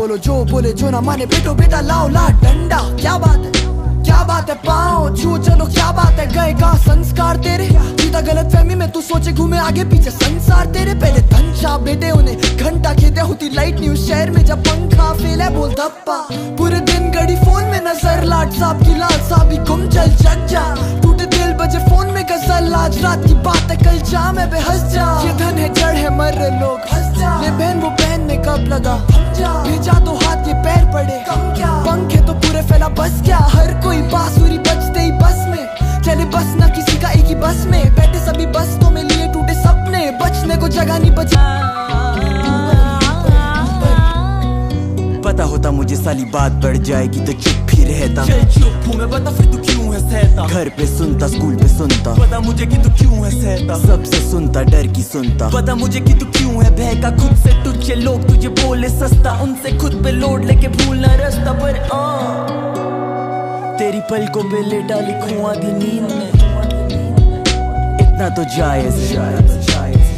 बोलो जो बोले जो ना माने बेटो बेटा लाओ ला डंडा। क्या बात है पाओ छू चलो क्या बात है। गए कहाँ संस्कार तेरे, सीधा गलत फहमी में तू सोचे घूमे आगे पीछे संसार तेरे। पहले धनशा बेटे उन्हें घंटा खेते होती लाइट न्यूज शहर में जब पंखा फेल है बोल धप्पा। पूरे दिन घड़ी फोन में नजर लाट साहब की लाल साहब भी गुम चल जग जा। टूटे दिल बजे फोन में गजल आज रात की बात है कल जा मैं बेहस जा। ये धन है जड़ है मर रहे लोग हंस जा। ये बहन वो बहन में कब लगा भेजा तो हाथ ये पैर पड़े कम क्या। पंखे तो पूरे फैला बस क्या, हर कोई बांसुरी बजते ही बस में चले बस ना किसी का एक ही बस में। बैठे सभी बस्तों में लिए टूटे सपने बचने को जगह नहीं बची। पता होता मुझे साली बात बढ़ जाएगी तो चुप ही रहता। चल चुप हूँ मैं बता फिर तू क्यों है सहता। घर पे सुनता स्कूल पे सुनता, पता मुझे कि तू क्यों है सहता। सबसे सुनता डर की सुनता, पता मुझे कि तू क्यों है बहका। खुद से तुझे लोग तुझे बोले सस्ता, उनसे खुद पे लोड लेके भूलना रास्ता। पर तेरी पलकों पे लेटा लिखूं आधी नींद में, इतना तो जायज है।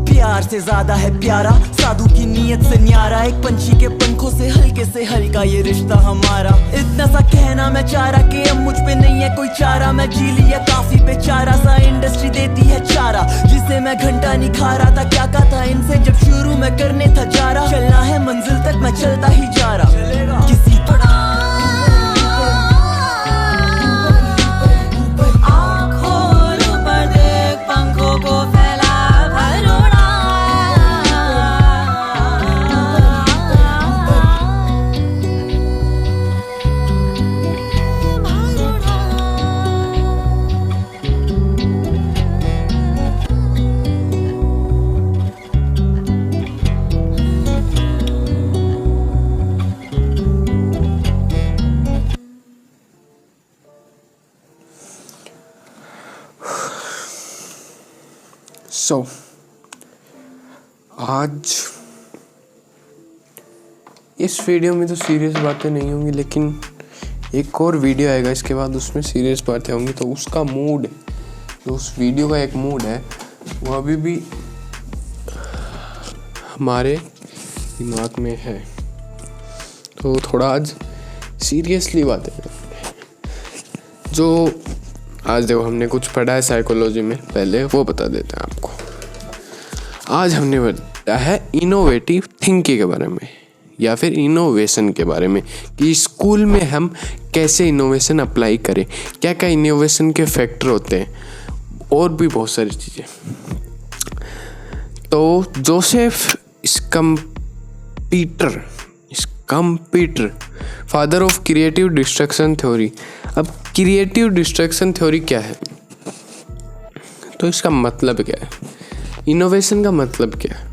प्यार से ज्यादा है प्यारा साधु की नीयत से न्यारा। एक पंछी के पंखों से हल्का ये रिश्ता हमारा। इतना सा कहना मैं चाह रहा कि अब मुझ पे नहीं है कोई चारा। मैं जी लिया काफी बेचारा सा, इंडस्ट्री देती है चारा जिसे मैं घंटा निखारा था। क्या कहा था इनसे जब शुरू में करने था जा रहा। चलना है मंजिल तक मैं चलता ही जा रहा। किसी आज इस वीडियो में तो सीरियस बातें नहीं होंगी, लेकिन एक और वीडियो आएगा इसके बाद उसमें सीरियस बातें होंगी। तो उसका मूड, जो उस वीडियो का एक मूड है वो अभी भी हमारे दिमाग में है। तो थोड़ा आज सीरियसली बातें जो आज देखो हमने कुछ पढ़ा है साइकोलॉजी में, पहले वो बता देते हैं आपको। आज हमने बताया है इनोवेटिव थिंकिंग के बारे में या फिर इनोवेशन के बारे में कि स्कूल में हम कैसे इनोवेशन अप्लाई करें, क्या क्या इनोवेशन के फैक्टर होते हैं और भी बहुत सारी चीज़ें। तो Joseph Schumpeter father of creative destruction theory. अब क्रिएटिव डिस्ट्रक्शन थ्योरी क्या है, तो इसका मतलब क्या है, इनोवेशन का मतलब क्या है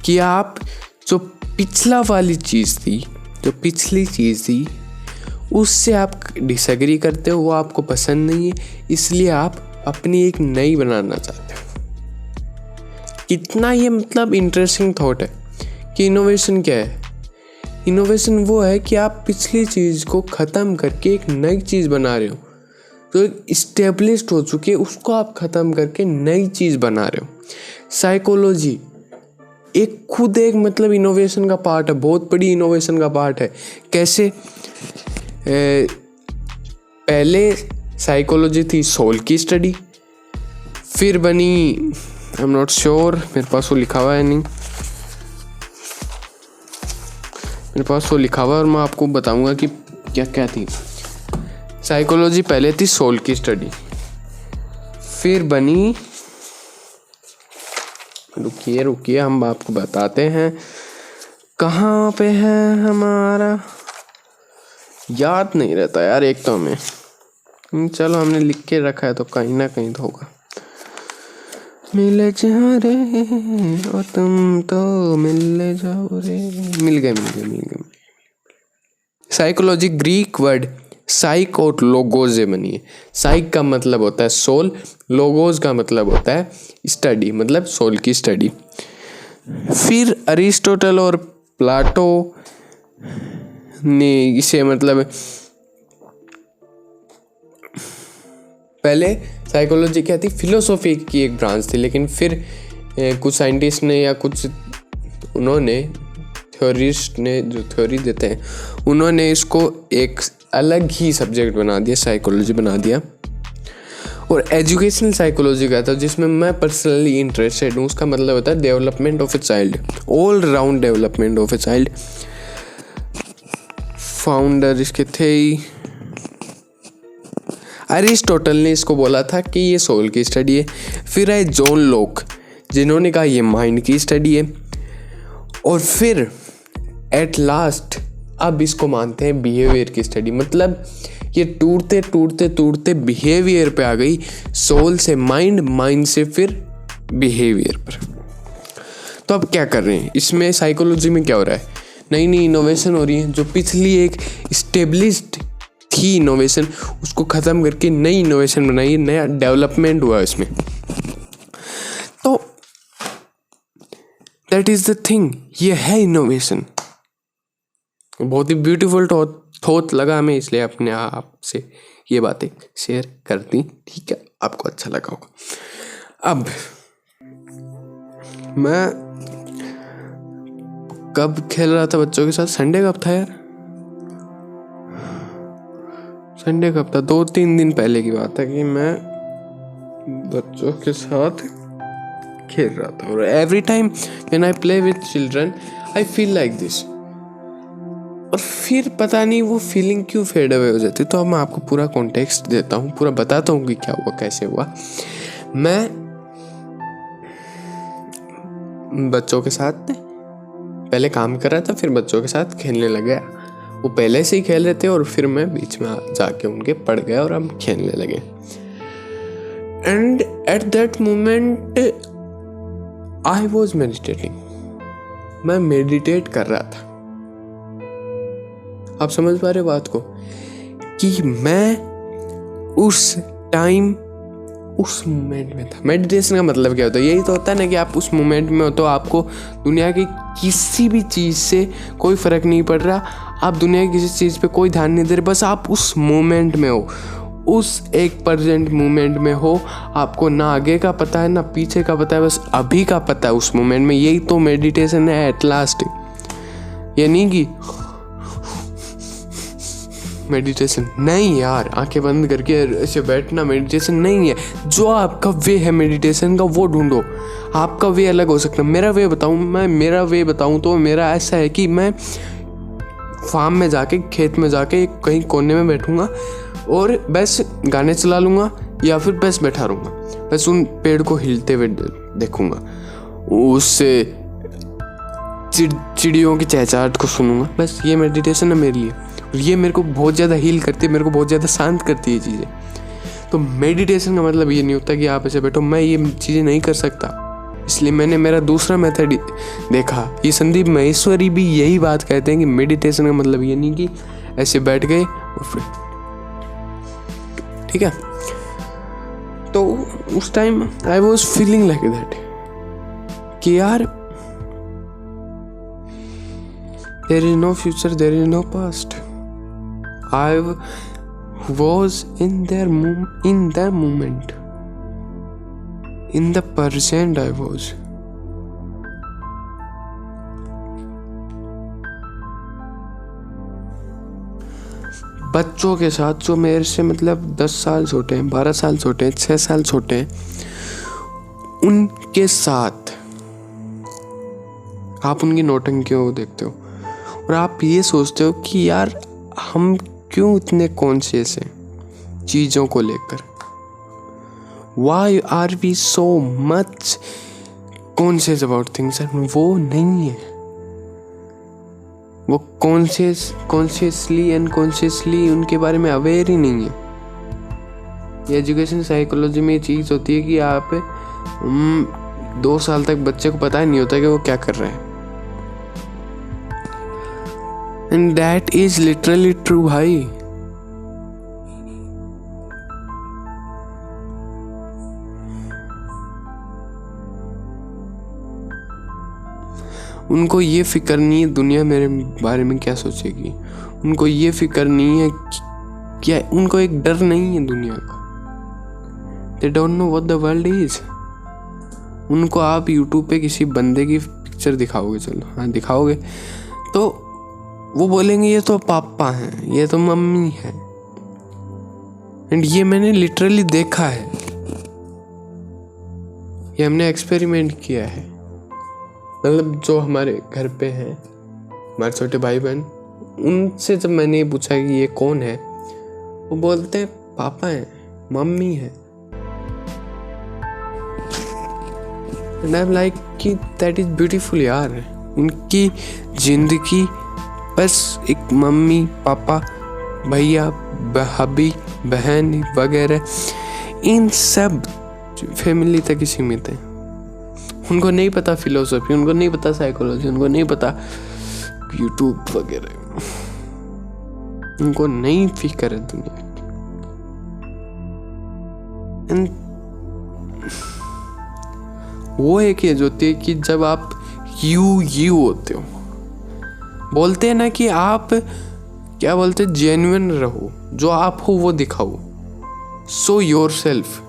कि आप जो पिछली चीज़ थी उससे आप डिसएग्री करते हो, वो आपको पसंद नहीं है, इसलिए आप अपनी एक नई बनाना चाहते हो। कितना ये मतलब इंटरेस्टिंग थॉट है कि इनोवेशन क्या है। इनोवेशन वो है कि आप पिछली चीज़ को ख़त्म करके एक नई चीज़ बना रहे हो। तो एक इस्टेब्लिश्ड हो चुकी है उसको आप ख़त्म करके नई चीज़ बना रहे हो। साइकोलॉजी खुद एक मतलब इनोवेशन का पार्ट है, बहुत बड़ी इनोवेशन का पार्ट है। कैसे पहले साइकोलॉजी थी सोल की स्टडी, फिर बनी आई एम नॉट श्योर, मेरे पास वो लिखा हुआ है नहीं, मेरे पास वो लिखा हुआ है और मैं आपको बताऊंगा कि क्या क्या थी। साइकोलॉजी पहले थी सोल की स्टडी, फिर बनी, रुकिए हम आपको बताते हैं कहाँ पे है हमारा, याद नहीं रहता यार एक तो हमें। चलो हमने लिख के रखा है तो कहीं ना कहीं तो होगा। मिले जा रे और तुम तो मिल जाओ रे, मिल गए। साइकोलॉजी ग्रीक वर्ड साइक और लोगोस से बनी है। साइक का मतलब होता है सोल, लोगोस का मतलब होता है स्टडी, मतलब सोल की स्टडी। फिर अरिस्टोटल और प्लाटो ने इसे मतलब पहले साइकोलॉजी क्या थी, फिलोसॉफी की एक ब्रांच थी, लेकिन फिर कुछ साइंटिस्ट ने या कुछ उन्होंने थ्योरिस्ट ने जो थ्योरी देते हैं उन्होंने इसको एक अलग ही सब्जेक्ट बना दिया, साइकोलॉजी बना दिया और एजुकेशनल साइकोलॉजी का था जिसमें मैं पर्सनली इंटरेस्टेड हूँ। उसका मतलब होता है development of a child, all round development of a child. Founder इसके थे ही अरिस्टोटल ने इसको बोला था कि ये सोल की स्टडी है। फिर आए जॉन लॉक जिन्होंने कहा ये माइंड की स्टडी है और फिर एट लास्ट अब इसको मानते हैं बिहेवियर की स्टडी। मतलब ये टूटते टूटते टूटते बिहेवियर पे आ गई, सोल से माइंड, माइंड से फिर बिहेवियर पर। तो अब क्या कर रहे हैं इसमें, साइकोलॉजी में क्या हो रहा है, नई नई इनोवेशन हो रही है। जो पिछली एक स्टेब्लिश्ड थी इनोवेशन उसको ख़त्म करके नई इनोवेशन बनाई, नया डेवलपमेंट हुआ इसमें। तो दैट इज़ द थिंग, ये है इनोवेशन। बहुत ही ब्यूटीफुल थॉट लगा हमें, इसलिए अपने आप से ये बातें शेयर कर दी। ठीक है, आपको अच्छा लगा होगा। अब मैं कब खेल रहा था बच्चों के साथ, संडे कब था यार, संडे कब था, 2-3 दिन पहले की बात है कि मैं बच्चों के साथ खेल रहा था। और every time when I play with children I feel like this. और फिर पता नहीं वो फीलिंग क्यों फेड अवे हो जाती। तो अब मैं आपको पूरा कॉन्टेक्स्ट देता हूँ, पूरा बताता हूँ कि क्या हुआ, कैसे हुआ। मैं बच्चों के साथ पहले काम कर रहा था, फिर बच्चों के साथ खेलने लग गया। वो पहले से ही खेल रहे थे और फिर मैं बीच में जाके उनके पड़ गया और हम खेलने लगे। And at that moment I was meditating, मैं मेडिटेट कर रहा था। आप समझ पा रहे हो बात को, कि मैं उस टाइम उस मोमेंट में था। मेडिटेशन का मतलब क्या होता है, यही तो होता है ना कि आप उस मोमेंट में हो तो आपको दुनिया की किसी भी चीज़ से कोई फ़र्क नहीं पड़ रहा, आप दुनिया की किसी चीज़ पे कोई ध्यान नहीं दे रहे, बस आप उस मोमेंट में हो, उस एक प्रेजेंट मोमेंट में हो। आपको ना आगे का पता है ना पीछे का पता है, बस अभी का पता है उस मोमेंट में। यही तो मेडिटेशन है एट लास्ट। ये नहीं कि मेडिटेशन नहीं यार, आंखें बंद करके ऐसे बैठना मेडिटेशन नहीं है। जो आपका वे है मेडिटेशन का वो ढूंढो। आपका वे अलग हो सकता है। मेरा वे बताऊं तो मेरा ऐसा है कि मैं फार्म में जाके, खेत में जाके कहीं कोने में बैठूंगा और बस गाने चला लूँगा या फिर बस बैठा रहूँगा, बस उन पेड़ को हिलते हुए देखूंगा, उससे चिड़ियों की चहचहाट को सुनूंगा। बस ये मेडिटेशन है मेरे लिए। ये मेरे को बहुत ज़्यादा हील करती है, मेरे को बहुत ज़्यादा शांत करती है चीज़ें। तो मेडिटेशन का मतलब ये नहीं होता कि आप ऐसे बैठो। मैं ये चीज़ें नहीं कर सकता, इसलिए मैंने मेरा दूसरा मेथड देखा। ये संदीप महेश्वरी भी यही बात कहते हैं कि मेडिटेशन का मतलब ये नहीं कि ऐसे बैठ गए और फिर ठीक है। तो उस time I was feeling like that कि यार there is no future, there is no past. I was in the moment, in the present I was. बच्चों के साथ जो मेरे से मतलब 10 साल छोटे हैं, 12 साल छोटे हैं, 6 साल छोटे हैं, उनके साथ आप उनकी नौटंकियों को देखते हो और आप ये सोचते हो कि यार हम क्यों इतने कॉन्शियस हैं चीज़ों को लेकर। Why are we so much conscious about things? वो नहीं है, वो कॉन्शियसली अनकॉन्शियसली उनके बारे में अवेयर ही नहीं है। ये एजुकेशन साइकोलॉजी में ये चीज़ होती है कि आप 2 साल तक बच्चे को पता ही नहीं होता कि वो क्या कर रहे हैं। And that is literally true भाई। उनको ये फिक्र नहीं है दुनिया मेरे बारे में क्या सोचेगी, उनको ये फिक्र नहीं है क्या, उनको एक डर नहीं है दुनिया का। They don't know what the world is। उनको आप YouTube पे किसी बंदे की पिक्चर दिखाओगे, चलो हाँ दिखाओगे, तो वो बोलेंगे ये तो पापा हैं, ये तो मम्मी है। एंड ये मैंने लिटरली देखा है, ये हमने एक्सपेरिमेंट किया है। मतलब जो हमारे घर पे हैं, हमारे छोटे भाई बहन, उनसे जब मैंने ये पूछा कि ये कौन है, वो बोलते हैं पापा हैं, मम्मी है। एंड आई एम लाइक कि दैट इज ब्यूटीफुल यार। उनकी जिंदगी बस एक मम्मी पापा भैया भाभी बहन वगैरह इन सब फैमिली तक ही सीमित है। उनको नहीं पता फिलोसफी, उनको नहीं पता साइकोलॉजी, उनको नहीं पता यूट्यूब वगैरह, उनको नहीं फिक्र है दुनिया की। वो एक एज होती है कि जब आप यू होते हो, बोलते हैं ना कि आप क्या बोलते हैं, जेन्युइन रहो, जो आप हो वो दिखाओ, सो योरसेल्फ।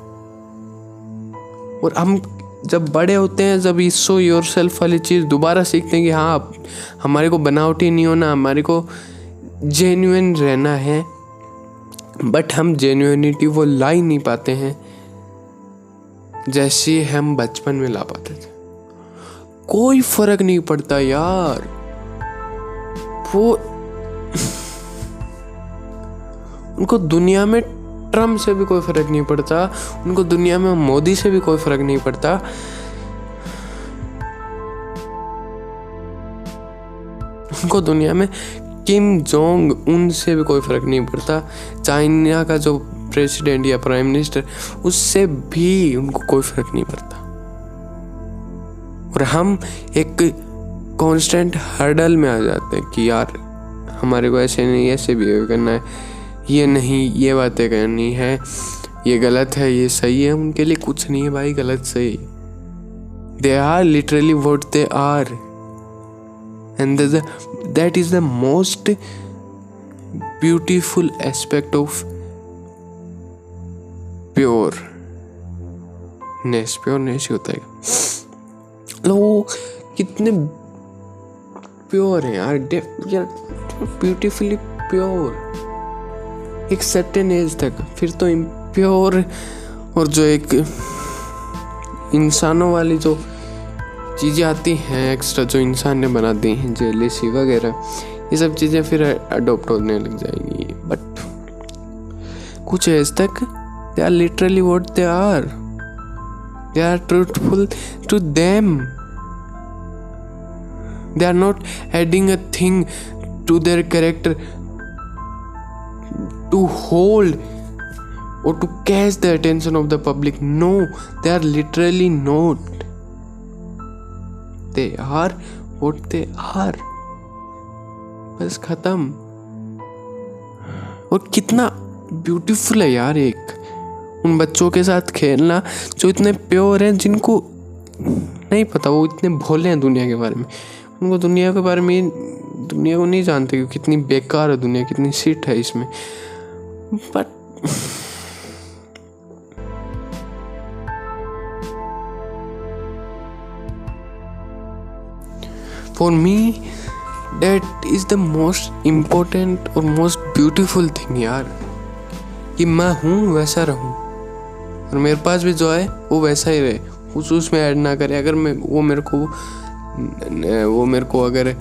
और हम जब बड़े होते हैं, जब इस सो योरसेल्फ वाली चीज़ दोबारा सीखते हैं कि हाँ हमारे को बनावटी नहीं होना, हमारे को जेन्युइन रहना है, बट हम जेन्युइनिटी वो ला ही नहीं पाते हैं जैसे हम बचपन में ला पाते थे। कोई फर्क नहीं पड़ता यार, वो उनको दुनिया में ट्रम्प से भी कोई फर्क नहीं पड़ता, उनको दुनिया में मोदी से भी कोई फर्क नहीं पड़ता, उनको दुनिया में किम जोंग उनसे भी कोई फर्क नहीं पड़ता, चाइना का जो प्रेसिडेंट या प्राइम मिनिस्टर, उससे भी उनको कोई फर्क नहीं पड़ता। और हम एक कांस्टेंट हर्डल में आ जाते हैं कि यार हमारे को ऐसे नहीं, ऐसे बिहेव करना है, ये नहीं, ये बातें करनी है, ये गलत है, ये सही है। उनके लिए कुछ नहीं है भाई गलत सही, they are literally what they are, and that is the most beautiful aspect of pureness ही होता है। वो कितने प्योर है यार, ब्यूटीफुली प्योर एक सर्टेन एज तक, फिर तो इम्प्योर। और जो एक इंसानों वाली जो चीज़ें आती हैं एक्स्ट्रा, जो इंसान ने बना दी हैं, जेलेसी वगैरह, ये सब चीज़ें फिर अडोप्ट होने लग जाएंगी। बट कुछ एज तक they are literally what they are, they are truthful to them, they are not adding a thing to their character to hold or to catch the attention of the public. No, they are literally not, they are what they are, बस खत्म। और कितना beautiful है यार एक उन बच्चों के साथ खेलना जो इतने प्योर हैं, जिनको नहीं पता, वो इतने भोले हैं दुनिया के बारे में, उनको दुनिया के बारे में, दुनिया को नहीं जानते कि कितनी बेकार है दुनिया, कितनी शिट है इसमें। But for me that is the most important और मोस्ट ब्यूटीफुल थिंग यार, कि मैं हूँ वैसा रहूँ, और मेरे पास भी जो है वो वैसा ही रहे, कुछ उसमें ऐड ना करे। अगर मैं वो मेरे को अगर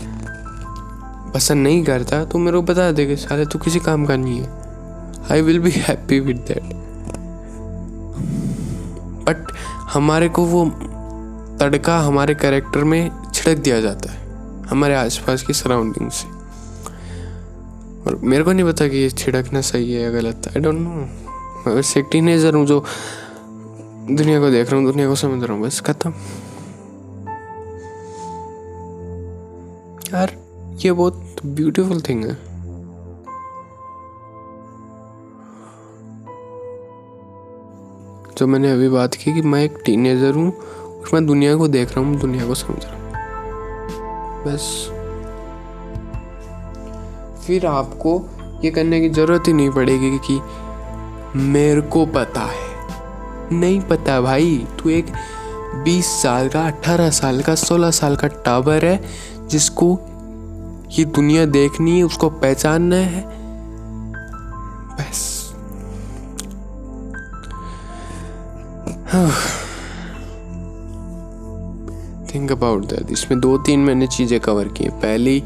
पसंद नहीं करता तो मेरे को बता दे कि साले तू किसी काम का नहीं है, I will be happy with that. But हमारे को वो तड़का हमारे कैरेक्टर में छिड़क दिया जाता है हमारे आसपास की सराउंडिंग से, और मेरे को नहीं पता कि ये छिड़कना सही है या गलत, आई डोंट नो। मैं बस एक टीनेजर हूँ जो दुनिया को देख रहा हूँ, दुनिया को समझ रहा हूँ, बस खत्म यार। ये बहुत ब्यूटीफुल थिंग है। जो मैंने अभी बात की कि मैं एक टीनेजर हूँ और मैं दुनिया को देख रहा हूँ, दुनिया को समझ रहा हूँ, बस। फिर आपको ये करने की जरूरत ही नहीं पड़ेगी कि मेरे को पता है, नहीं पता भाई। तू एक 20 साल का, 18 साल का, 16 साल का टावर है जिसको ये दुनिया देखनी है, उसको पहचानना है, बस। Think about that. इसमें 2-3 मैंने चीज़ें कवर की हैं। पहली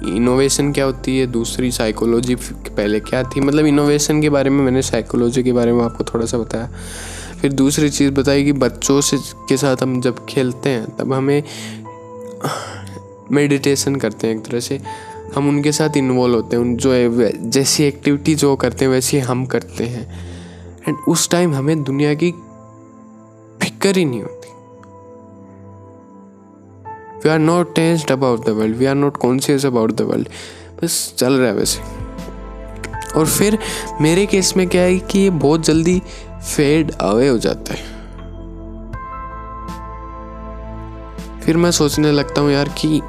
इनोवेशन क्या होती है, दूसरी साइकोलॉजी पहले क्या थी, मतलब इनोवेशन के बारे में मैंने, साइकोलॉजी के बारे में आपको थोड़ा सा बताया। फिर दूसरी चीज़ बताई कि बच्चों से के साथ हम जब खेलते हैं तब हमें मेडिटेशन करते हैं, एक तरह से हम उनके साथ इन्वॉल्व होते हैं, जो जैसी एक्टिविटी जो करते हैं वैसी हम करते हैं। एंड उस टाइम हमें दुनिया की फिक्र ही नहीं होती। We are not tensed about the world, we are not conscious about the world, बस चल रहा है वैसे। और फिर मेरे केस में क्या है कि ये बहुत जल्दी फेड अवे हो जाता है। फिर मैं सोचने लगता हूँ यार कि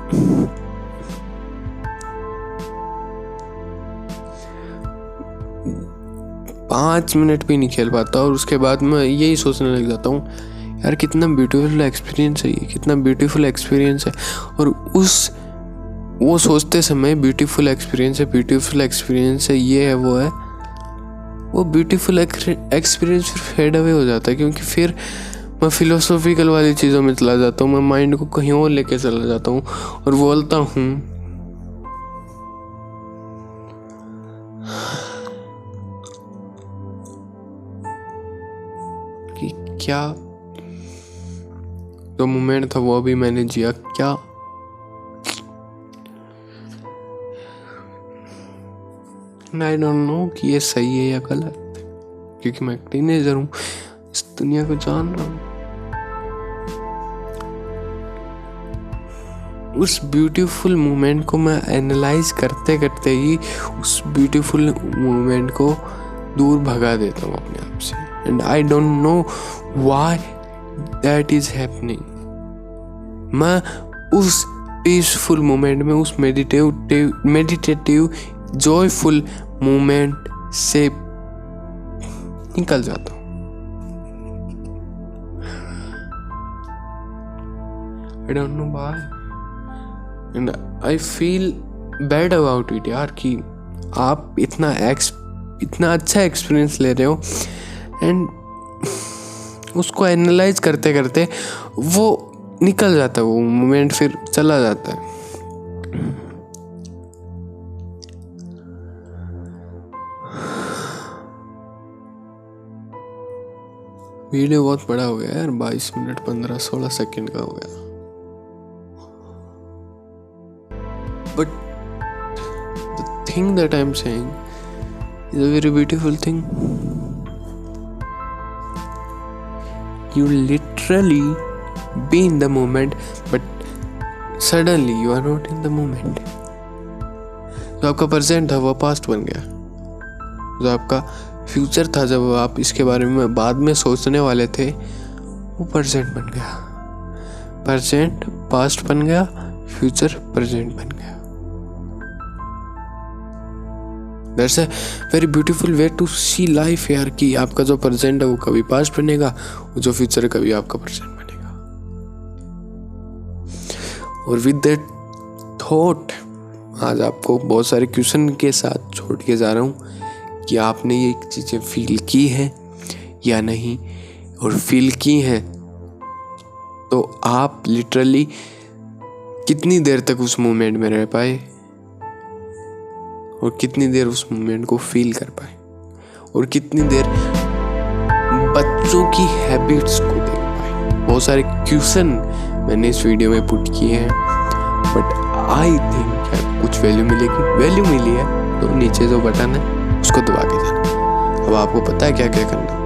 पाँच मिनट भी नहीं खेल पाता, और उसके बाद मैं यही सोचने लग जाता हूँ यार कितना ब्यूटीफुल एक्सपीरियंस है ये, कितना ब्यूटीफुल एक्सपीरियंस है। और वो सोचते समय ब्यूटीफुल एक्सपीरियंस है, ब्यूटीफुल एक्सपीरियंस है, ये है वो है, वो ब्यूटीफुल एक्सपीरियंस फिर फेड अवे हो जाता है, क्योंकि फिर मैं फिलोसॉफिकल वाली चीज़ों में चला जाता हूँ, मैं माइंड को कहीं और लेके चला जाता हूँ और बोलता हूँ कि क्या जो मोमेंट था वो भी मैंने जिया, क्या आई डोंट नो कि ये सही है या गलत, क्योंकि मैं एक टीनेजर हूँ, इस दुनिया को जान रहा हूँ। उस ब्यूटीफुल मोमेंट को मैं एनालाइज करते करते ही उस ब्यूटीफुल मोमेंट को दूर भगा देता हूँ अपने आप से, and I don't know why that is happening. मैं उस पीसफुल मोमेंट में, उस मेडिटेटिव जॉयफुल मोमेंट से निकल जाता हूँ। I don't know why and I feel bad about it यार, कि आप इतना अच्छा एक्सपीरियंस ले रहे हो एंड उसको एनालाइज करते करते वो निकल जाता है, वो मोमेंट फिर चला जाता है। वीडियो बहुत बड़ा हो गया यार, 22 मिनट 15-16 सेकंड का हो गया। But the thing that I'm saying is a very beautiful thing. You literally be in the moment, but suddenly you are not in the moment. जो आपका प्रेजेंट था वो पास्ट बन गया, जो आपका फ्यूचर था जब आप इसके बारे में बाद में सोचने वाले थे वो प्रेजेंट बन गया, प्रेजेंट पास्ट बन गया, फ्यूचर प्रेजेंट बन गया। That's a very beautiful way to see life यार, कि आपका जो प्रेजेंट है वो कभी पास्ट बनेगा, जो फ्यूचर है कभी आपका प्रेजेंट बनेगा। और विद दैट थॉट आज आपको बहुत सारे क्वेश्चन के साथ छोड़ के जा रहा हूँ कि आपने ये चीज़ें फील की हैं या नहीं, और फील की हैं तो आप लिटरली कितनी देर तक उस मोमेंट में रह पाए और कितनी देर उस मोमेंट को फील कर पाए, और कितनी देर बच्चों की हैबिट्स को देख पाए। बहुत सारे क्वेश्चन मैंने इस वीडियो में पुट किए हैं, बट आई थिंक कुछ वैल्यू मिली है तो नीचे जो बटन है उसको दबा के जाना। अब आपको पता है क्या क्या करना।